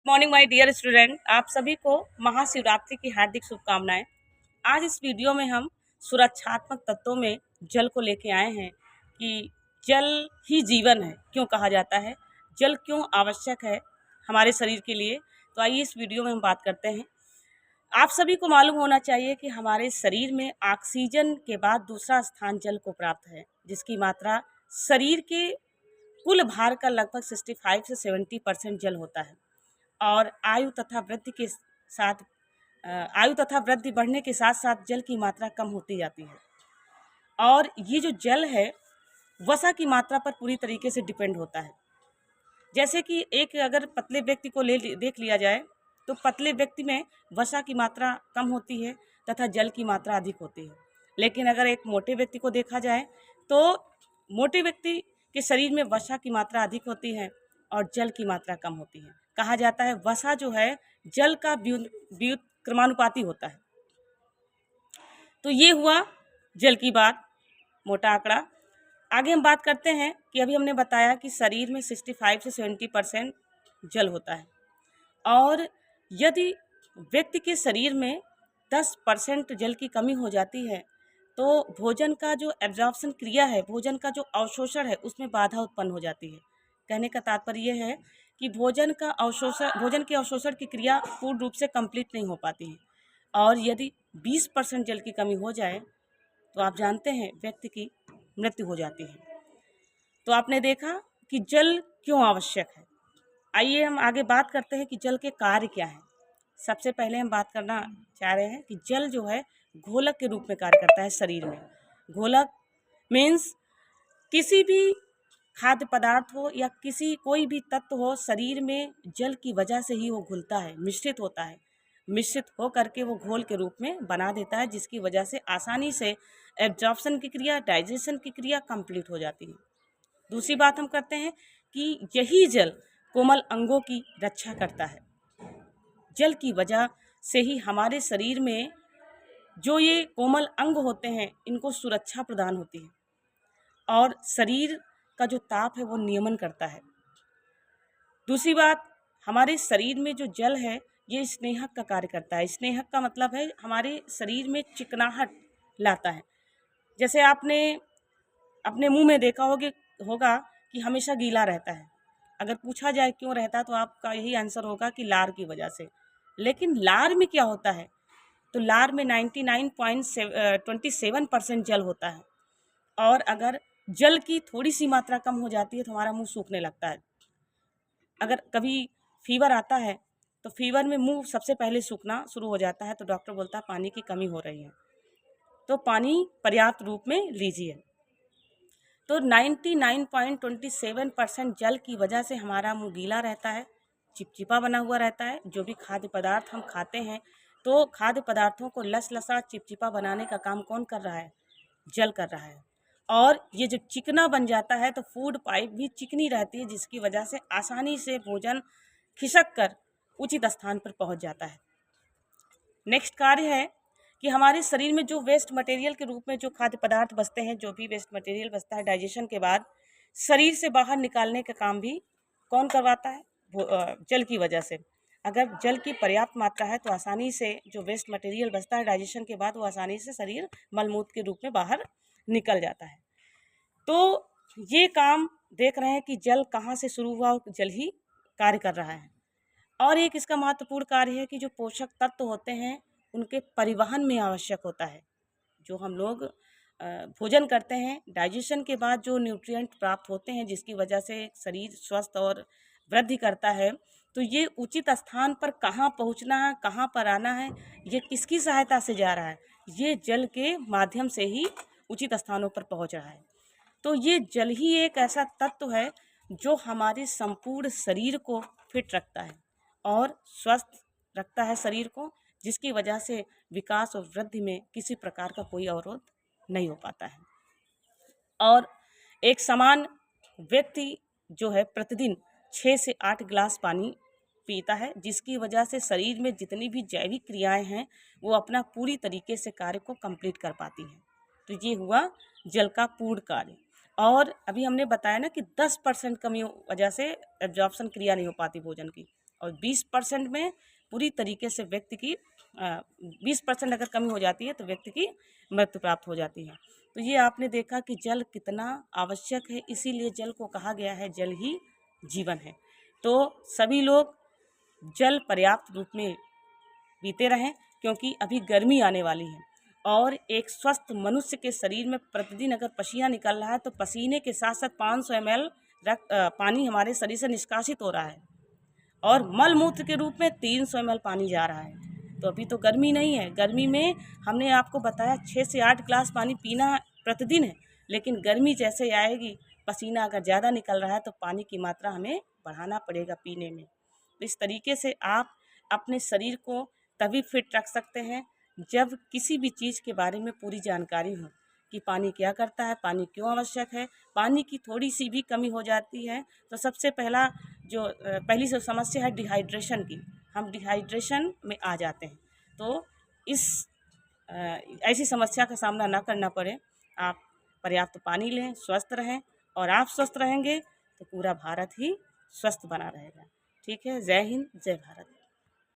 Morning my dear student, आप सभी को महाशिवरात्रि की हार्दिक शुभकामनाएं। आज इस वीडियो में हम सुरक्षात्मक तत्वों में जल को लेके आए हैं कि जल ही जीवन है, क्यों कहा जाता है, जल क्यों आवश्यक है हमारे शरीर के लिए। तो आइए इस वीडियो में हम बात करते हैं। आप सभी को मालूम होना चाहिए कि हमारे शरीर में ऑक्सीजन के बाद दूसरा स्थान जल को प्राप्त है, जिसकी मात्रा शरीर के कुल भार का लगभग 65 से 70% जल होता है। और आयु तथा वृद्धि बढ़ने के साथ साथ जल की मात्रा कम होती जाती है। और ये जो जल है वसा की मात्रा पर पूरी तरीके से डिपेंड होता है। जैसे कि एक अगर पतले व्यक्ति को देख लिया जाए तो पतले व्यक्ति में वसा की मात्रा कम होती है तथा जल की मात्रा अधिक होती है। लेकिन अगर एक मोटे व्यक्ति को देखा जाए तो मोटे व्यक्ति के शरीर में वसा की मात्रा अधिक होती है और जल की मात्रा कम होती है। कहा जाता है वसा जो है जल का व्युत्क्रमानुपाती होता है। तो ये हुआ जल की बात, मोटा आंकड़ा। आगे हम बात करते हैं कि अभी हमने बताया कि शरीर में 65 से 70% जल होता है और यदि व्यक्ति के शरीर में 10% जल की कमी हो जाती है तो भोजन का जो एब्जॉर्प्शन क्रिया है, भोजन का जो अवशोषण है, उसमें बाधा उत्पन्न हो जाती है। कहने का तात्पर्य यह है कि भोजन के अवशोषण की क्रिया पूर्ण रूप से कंप्लीट नहीं हो पाती है। और यदि 20% जल की कमी हो जाए तो आप जानते हैं व्यक्ति की मृत्यु हो जाती है। तो आपने देखा कि जल क्यों आवश्यक है। आइए हम आगे बात करते हैं कि जल के कार्य क्या है। सबसे पहले हम बात करना चाह रहे हैं कि जल जो है घोलक के रूप में कार्य करता है शरीर में। घोलक मीन्स किसी भी खाद्य पदार्थ हो या कोई भी तत्व हो, शरीर में जल की वजह से ही वो घुलता है, मिश्रित होता है। मिश्रित हो करके वो घोल के रूप में बना देता है, जिसकी वजह से आसानी से एब्जॉर्प्शन की क्रिया, डाइजेशन की क्रिया कंप्लीट हो जाती है। दूसरी बात हम करते हैं कि यही जल कोमल अंगों की रक्षा करता है। जल की वजह से ही हमारे शरीर में जो ये कोमल अंग होते हैं इनको सुरक्षा प्रदान होती है और शरीर का जो ताप है वो नियमन करता है। दूसरी बात, हमारे शरीर में जो जल है ये स्नेहक का कार्य करता है। स्नेहक का मतलब है हमारे शरीर में चिकनाहट लाता है। जैसे आपने अपने मुंह में देखा होगा कि हमेशा गीला रहता है। अगर पूछा जाए क्यों रहता है तो आपका यही आंसर होगा कि लार की वजह से। लेकिन लार में क्या होता है, तो लार में 99.27% जल होता है। और अगर जल की थोड़ी सी मात्रा कम हो जाती है तो हमारा मुंह सूखने लगता है। अगर कभी फीवर आता है तो फीवर में मुंह सबसे पहले सूखना शुरू हो जाता है, तो डॉक्टर बोलता है पानी की कमी हो रही है, तो पानी पर्याप्त रूप में लीजिए। तो 99.27% जल की वजह से हमारा मुंह गीला रहता है, चिपचिपा बना हुआ रहता है। जो भी खाद्य पदार्थ हम खाते हैं तो खाद्य पदार्थों को लसलसा चिपचिपा बनाने का काम कौन कर रहा है, जल कर रहा है। और ये जो चिकना बन जाता है तो फूड पाइप भी चिकनी रहती है, जिसकी वजह से आसानी से भोजन खिसक कर उचित स्थान पर पहुंच जाता है। नेक्स्ट कार्य है कि हमारे शरीर में जो वेस्ट मटेरियल के रूप में जो खाद्य पदार्थ बचते हैं, जो भी वेस्ट मटेरियल बचता है डाइजेशन के बाद, शरीर से बाहर निकालने का काम भी कौन करवाता है, जल की वजह से। अगर जल की पर्याप्त मात्रा है तो आसानी से जो वेस्ट मटेरियल बचता है डाइजेशन के बाद वो आसानी से शरीर मलमूत्र के रूप में बाहर निकल जाता है। तो ये काम देख रहे हैं कि जल कहाँ से शुरू हुआ और जल ही कार्य कर रहा है। और एक इसका महत्वपूर्ण कार्य है कि जो पोषक तत्व होते हैं उनके परिवहन में आवश्यक होता है। जो हम लोग भोजन करते हैं, डाइजेशन के बाद जो न्यूट्रिएंट प्राप्त होते हैं जिसकी वजह से शरीर स्वस्थ और वृद्धि करता है, तो ये उचित स्थान पर कहाँ पहुँचना है, कहाँ पर आना है, ये किसकी सहायता से जा रहा है, ये जल के माध्यम से ही उचित स्थानों पर पहुँच रहा है। तो ये जल ही एक ऐसा तत्व है जो हमारे संपूर्ण शरीर को फिट रखता है और स्वस्थ रखता है शरीर को, जिसकी वजह से विकास और वृद्धि में किसी प्रकार का कोई अवरोध नहीं हो पाता है। और एक समान व्यक्ति जो है प्रतिदिन 6 से 8 गिलास पानी पीता है, जिसकी वजह से शरीर में जितनी भी जैविक क्रियाएं हैं वो अपना पूरी तरीके से कार्य को कंप्लीट कर पाती हैं। तो ये हुआ जल का पूर्ण कार्य। और अभी हमने बताया ना कि 10% कमी वजह से एब्जॉर्प्शन क्रिया नहीं हो पाती भोजन की, और 20% में पूरी तरीके से व्यक्ति की 20% अगर कमी हो जाती है तो व्यक्ति की मृत्यु प्राप्त हो जाती है। तो ये आपने देखा कि जल कितना आवश्यक है, इसीलिए जल को कहा गया है जल ही जीवन है। तो सभी लोग जल पर्याप्त रूप में पीते रहें, क्योंकि अभी गर्मी आने वाली है और एक स्वस्थ मनुष्य के शरीर में प्रतिदिन अगर पसीना निकल रहा है तो पसीने के साथ साथ 500 ml पानी हमारे शरीर से निष्कासित हो रहा है और मल मूत्र के रूप में 300 ml पानी जा रहा है। तो अभी तो गर्मी नहीं है, गर्मी में हमने आपको बताया 6 से 8 गिलास पानी पीना प्रतिदिन है, लेकिन गर्मी जैसे आएगी, पसीना अगर ज़्यादा निकल रहा है तो पानी की मात्रा हमें बढ़ाना पड़ेगा पीने में। तो इस तरीके से आप अपने शरीर को तभी फिट रख सकते हैं जब किसी भी चीज़ के बारे में पूरी जानकारी हो कि पानी क्या करता है, पानी क्यों आवश्यक है। पानी की थोड़ी सी भी कमी हो जाती है तो सबसे पहली जो समस्या है डिहाइड्रेशन की, हम डिहाइड्रेशन में आ जाते हैं। तो इस ऐसी समस्या का सामना ना करना पड़े, आप पर्याप्त पानी लें, स्वस्थ रहें, और आप स्वस्थ रहेंगे तो पूरा भारत ही स्वस्थ बना रहेगा। ठीक है, जय हिंद, जय भारत।